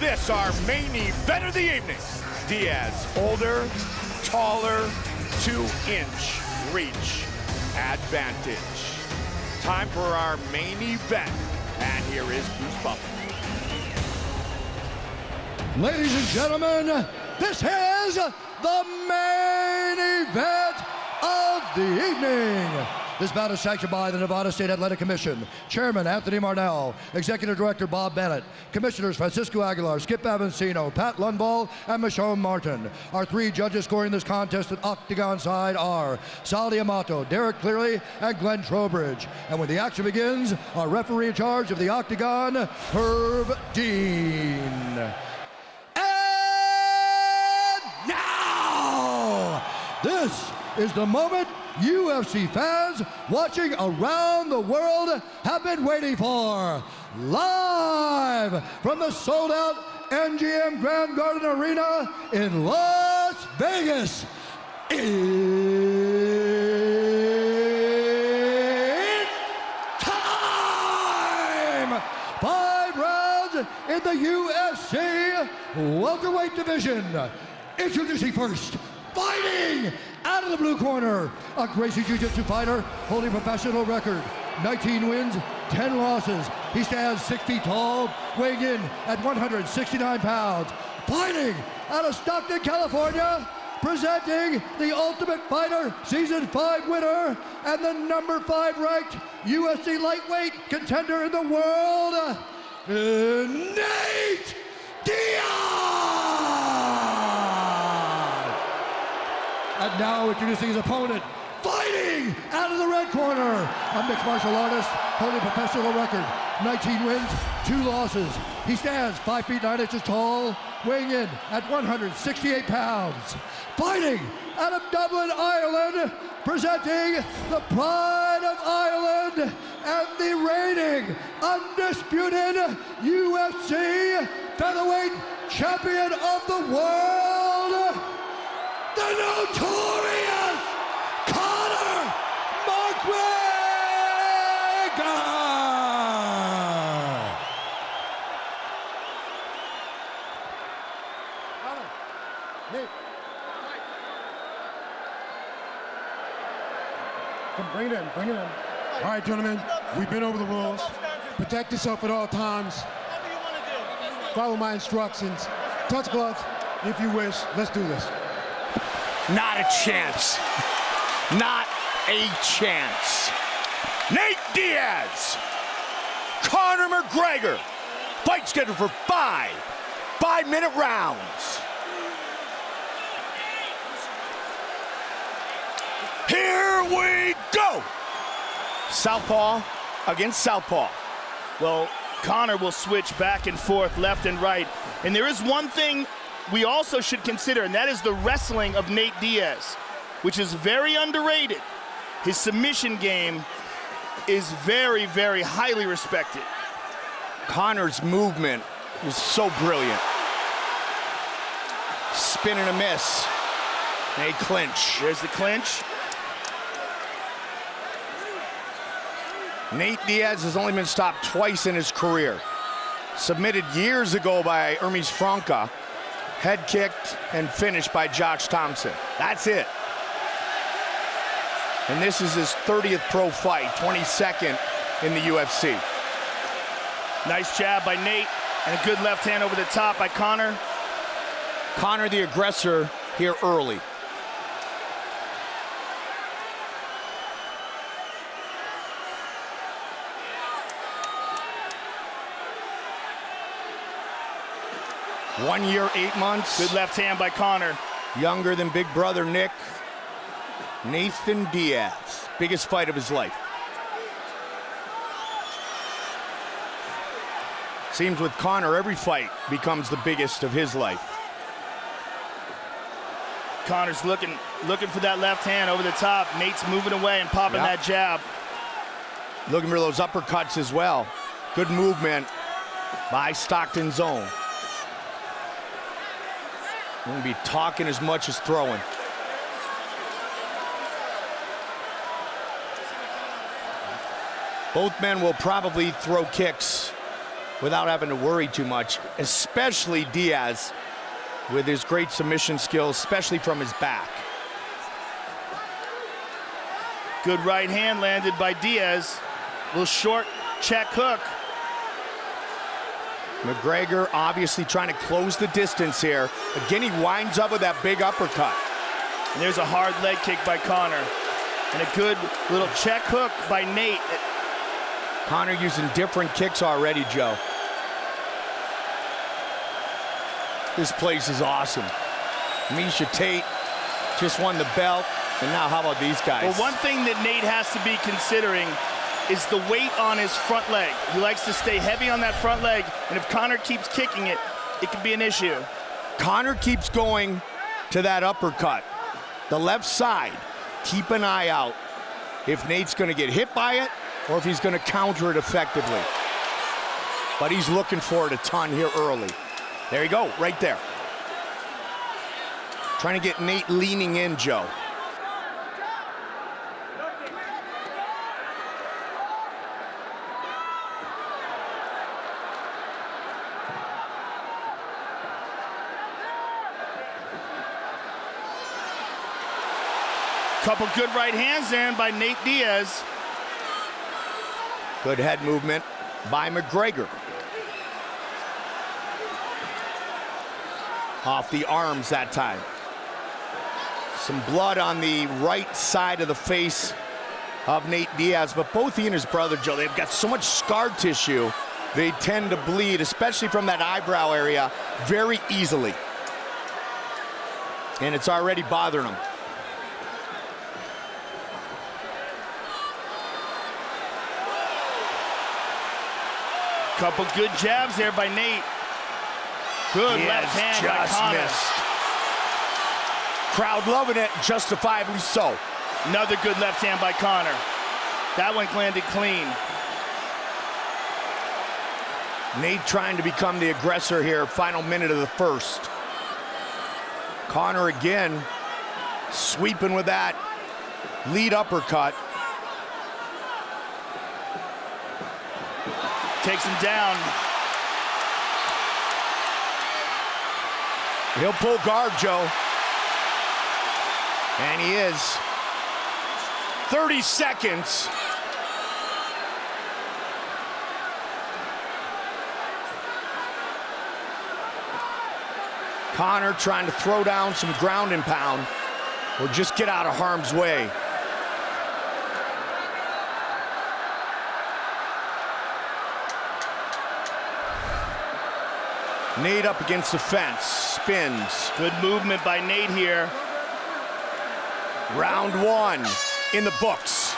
this, our main event of the evening. Diaz, older, taller, 2-inch reach advantage. Time for our main event, and here is Bruce Buffer. Ladies and gentlemen, this is the main event of the evening. This bout is sanctioned by the Nevada State Athletic Commission. Chairman Anthony Marnell, Executive Director Bob Bennett, Commissioners Francisco Aguilar, Skip Avancino, Pat Lundvall, and Michonne Martin. Our three judges scoring this contest at Octagon side are Sal Amato, Derek Cleary, and Glenn Trowbridge. And when the action begins, our referee in charge of the Octagon, Herb Dean. And now, this is the moment UFC fans watching around the world have been waiting for. Live from the sold-out MGM Grand Garden Arena in Las Vegas. It's time! 5 rounds in the UFC welterweight division. Introducing first, fighting out of the blue corner, a Gracie Jiu-Jitsu fighter holding professional record, 19 wins, 10 losses. He stands 6 feet tall, weighing in at 169 pounds. Fighting out of Stockton, California, presenting the Ultimate Fighter Season 5 winner and the number 5 ranked UFC lightweight contender in the world, Nate Diaz! And now introducing his opponent, fighting out of the red corner, a mixed martial artist holding a professional record, 19 wins, 2 losses. He stands 5 feet 9 inches tall, weighing in at 168 pounds. Fighting out of Dublin, Ireland, presenting the pride of Ireland and the reigning, undisputed UFC featherweight champion of the world, the notorious Conor McGregor! Conor, Nate. Come, bring it in, bring it in. All right, gentlemen, we've been over the rules. Protect yourself at all times. Follow my instructions. Touch gloves if you wish. Let's do this. Not a chance. Not a chance. Nate Diaz, Conor McGregor. Fight scheduled for 5 5-minute rounds. Here we go. Southpaw against southpaw. Well, Conor will switch back and forth, left and right. And there is one thing we also should consider, and that is the wrestling of Nate Diaz, which is very underrated. His submission game is very, very highly respected. Conor's movement is so brilliant. Spin and a miss. And a clinch. There's the clinch. Nate Diaz has only been stopped twice in his career. Submitted years ago by Hermes Franca. Head kicked and finished by Josh Thompson. That's it. And this is his 30th pro fight, 22nd in the UFC. Nice jab by Nate, and a good left hand over the top by Conor. Conor the aggressor here early. One year, 8 months. Good left hand by Conor. Younger than big brother Nick. Nathan Diaz, biggest fight of his life. Seems with Conor, every fight becomes the biggest of his life. Conor's looking for that left hand over the top. Nate's moving away and popping that jab. Looking for those uppercuts as well. Good movement by Stockton's own. Won't be talking as much as throwing. Both men will probably throw kicks without having to worry too much, especially Diaz with his great submission skills, especially from his back. Good right hand landed by Diaz. Little short check hook. McGregor obviously trying to close the distance here. Again, he winds up with that big uppercut. And there's a hard leg kick by Conor. And a good little check hook by Nate. Conor using different kicks already, Joe. This place is awesome. Miesha Tate just won the belt. And now how about these guys? Well, one thing that Nate has to be considering is the weight on his front leg. He likes to stay heavy on that front leg, and if Conor keeps kicking it, it could be an issue. Conor keeps going to that uppercut. The left side, keep an eye out if Nate's gonna get hit by it or if he's gonna counter it effectively. But he's looking for it a ton here early. There you go, right there. Trying to get Nate leaning in, Joe. Couple good right hands in by Nate Diaz. Good head movement by McGregor. Off the arms that time. Some blood on the right side of the face of Nate Diaz, but both he and his brother, Joe, they've got so much scar tissue, they tend to bleed, especially from that eyebrow area, very easily. And it's already bothering them. Couple good jabs there by Nate. Good left hand by Conor. Missed. Crowd loving it, justifiably so. Another good left hand by Conor. That one landed clean. Nate trying to become the aggressor here, final minute of the first. Conor again, sweeping with that lead uppercut. Takes him down. He'll pull guard, Joe. And he is. 30 seconds. Conor trying to throw down some ground and pound or just get out of harm's way. Nate up against the fence, spins. Good movement by Nate here. Round one in the books.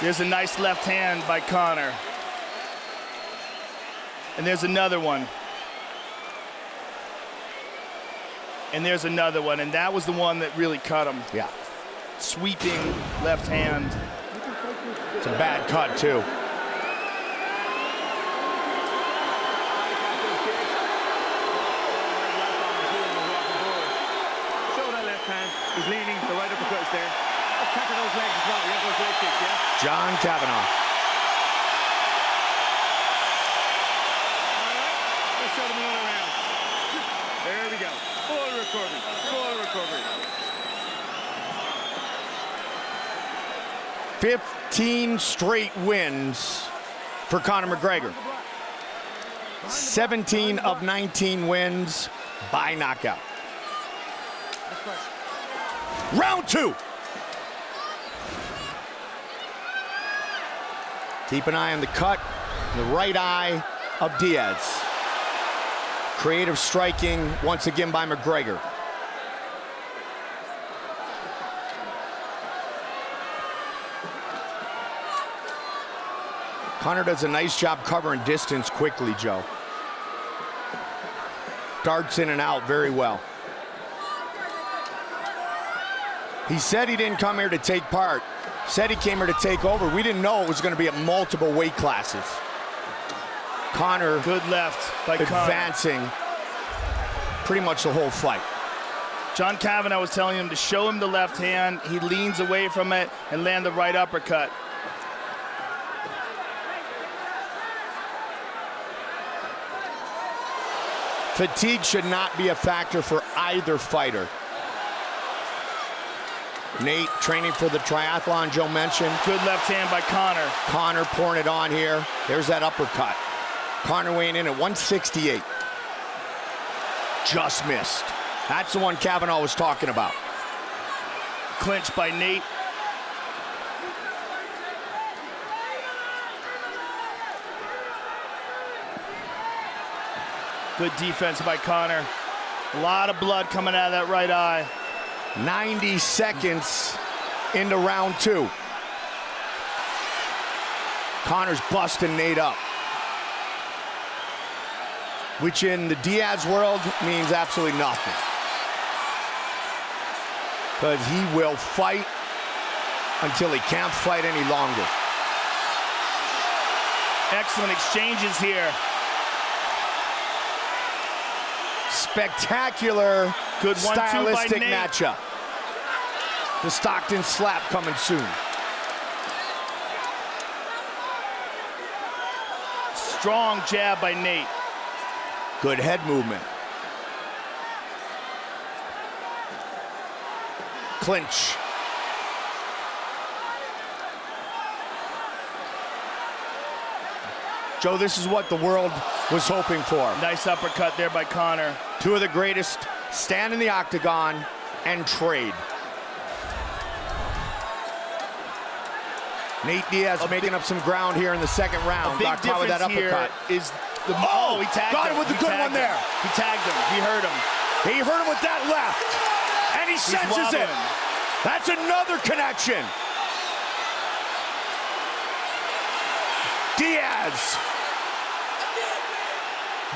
There's a nice left hand by Conor. And there's another one. And there's another one, and that was the one that really cut him. Yeah. Sweeping left hand. It's a bad cut, too. Show that left hand. He's leaning. The right uppercut is there. Let's counter those legs as well. You have those leg kicks, yeah? John Kavanaugh. All right. Let's show them another round. There we go. Full recovery. Full recovery. 15 straight wins for Conor McGregor. 17 of 19 wins by knockout. Round two. Keep an eye on the cut, the right eye of Diaz. Creative striking once again by McGregor. Conor does a nice job covering distance quickly, Joe. Darts in and out very well. He said he didn't come here to take part. Said he came here to take over. We didn't know it was going to be at multiple weight classes. Conor Good left by Conor. advancing pretty much the whole fight. John Kavanagh was telling him to show him the left hand. He leans away from it and land the right uppercut. Fatigue should not be a factor for either fighter. Nate training for the triathlon Joe mentioned. Good left hand by Conor. Conor pouring it on here. There's that uppercut. Conor weighing in at 168. Just missed. That's the one Kavanagh was talking about. Clinch by Nate. Good defense by Conor. A lot of blood coming out of that right eye. 90 seconds into round 2. Conor's busting Nate up, which in the Diaz world means absolutely nothing, because he will fight until he can't fight any longer. Excellent exchanges here. Spectacular, good stylistic 1-2 by Nate. matchup. The Stockton slap coming soon. Strong jab by Nate. Good head movement. Clinch. Joe, this is what the world was hoping for. Nice uppercut there by Conor. Two of the greatest stand in the octagon and trade. Nate Diaz making up some ground here in the second round. Big Got caught with that uppercut. Is the, he tagged got him with the good one there. He tagged him. He hurt him. He hurt him with that left, and he senses it. That's another connection. Diaz.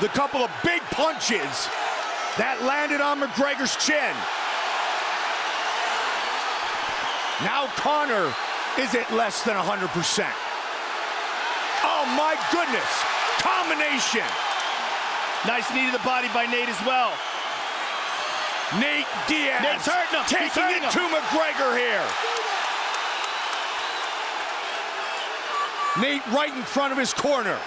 The couple of big punches that landed on McGregor's chin. Now Conor is at less than 100%. Oh my goodness, combination. Nice knee to the body by Nate as well. Nate Diaz Nate's hurting him. taking it to McGregor here. Nate right in front of his corner.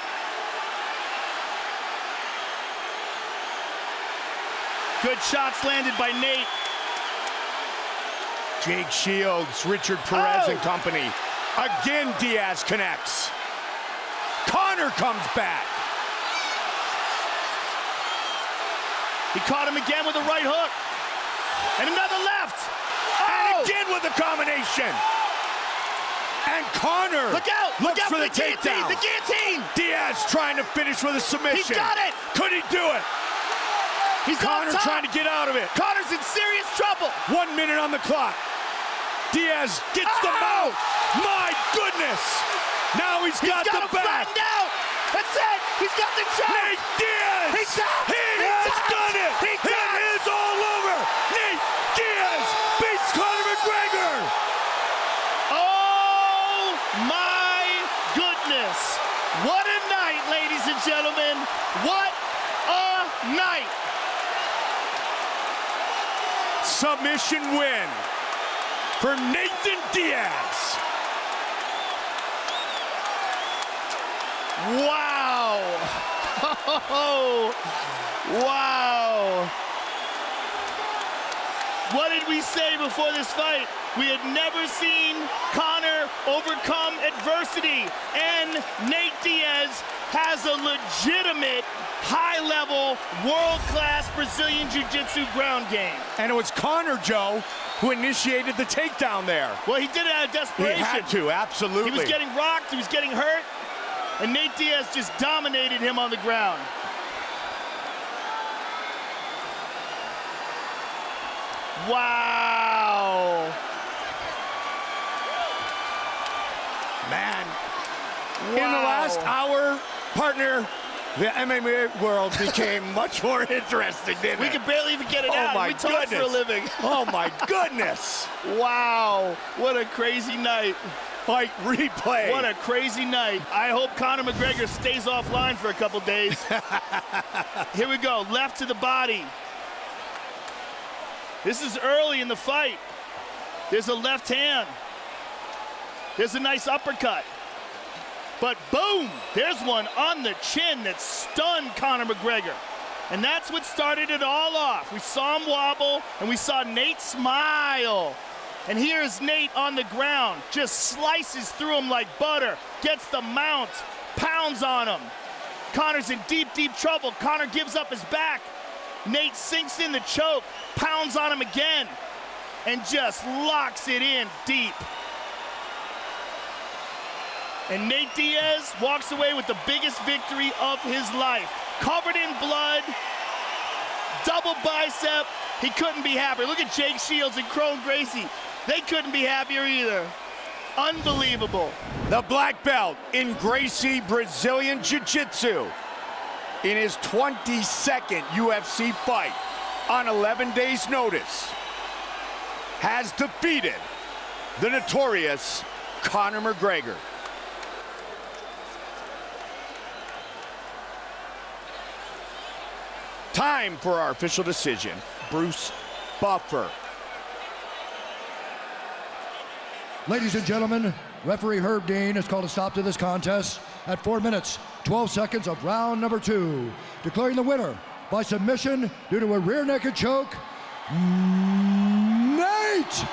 Good shots landed by Nate. Jake Shields, Richard Perez and company. Again, Diaz connects. Conor comes back. He caught him again with a right hook. And another left. And again with a combination. And Conor Look out! looks Look out for the guillotine! takedown. The guillotine! Diaz trying to finish with a submission. He's got it! Could he do it? He's Conor on top. trying to get out of it. Connor's in serious trouble. 1 minute on the clock. Diaz gets the mouth. My goodness. Now he's got the him back. flattened out. That's it. He's got the choke. Nate Diaz. He tapped. He has done it. It is all over. Nate Diaz beats Conor McGregor. Oh my goodness. What a night, ladies and gentlemen. What a night. Submission win for Nathan Diaz. Wow. Oh, wow. What did we say before this fight? We had never seen Conor overcome adversity, and Nate Diaz has a legitimate, high-level, world-class Brazilian Jiu-Jitsu ground game. And it was Conor, Joe, who initiated the takedown there. Well, he did it out of desperation. He had to, absolutely. He was getting rocked, he was getting hurt, and Nate Diaz just dominated him on the ground. Wow. Man, Wow. in the last hour, partner, the MMA world became much more interesting, didn't We it? could barely even get it out. My We talk for a goodness. living. Oh my goodness. Wow. What a crazy night. Fight replay. What a crazy night. I hope Conor McGregor stays offline for a couple days. Here we go. Left to the body. This is early in the fight. There's a left hand. There's a nice uppercut. But boom, there's one on the chin that stunned Conor McGregor. And that's what started it all off. We saw him wobble, and we saw Nate smile. And here's Nate on the ground, just slices through him like butter, gets the mount, pounds on him. Conor's in deep, deep trouble. Conor gives up his back. Nate sinks in the choke, pounds on him again, and just locks it in deep. And Nate Diaz walks away with the biggest victory of his life. Covered in blood, double bicep. He couldn't be happier. Look at Jake Shields and Crone Gracie. They couldn't be happier either. Unbelievable. The black belt in Gracie Brazilian Jiu-Jitsu in his 22nd UFC fight on 11 days' notice has defeated the notorious Conor McGregor. Time for our official decision. Bruce Buffer. Ladies and gentlemen, referee Herb Dean has called a stop to this contest at 4 minutes, 12 seconds of round number 2, declaring the winner by submission due to a rear naked choke, Nate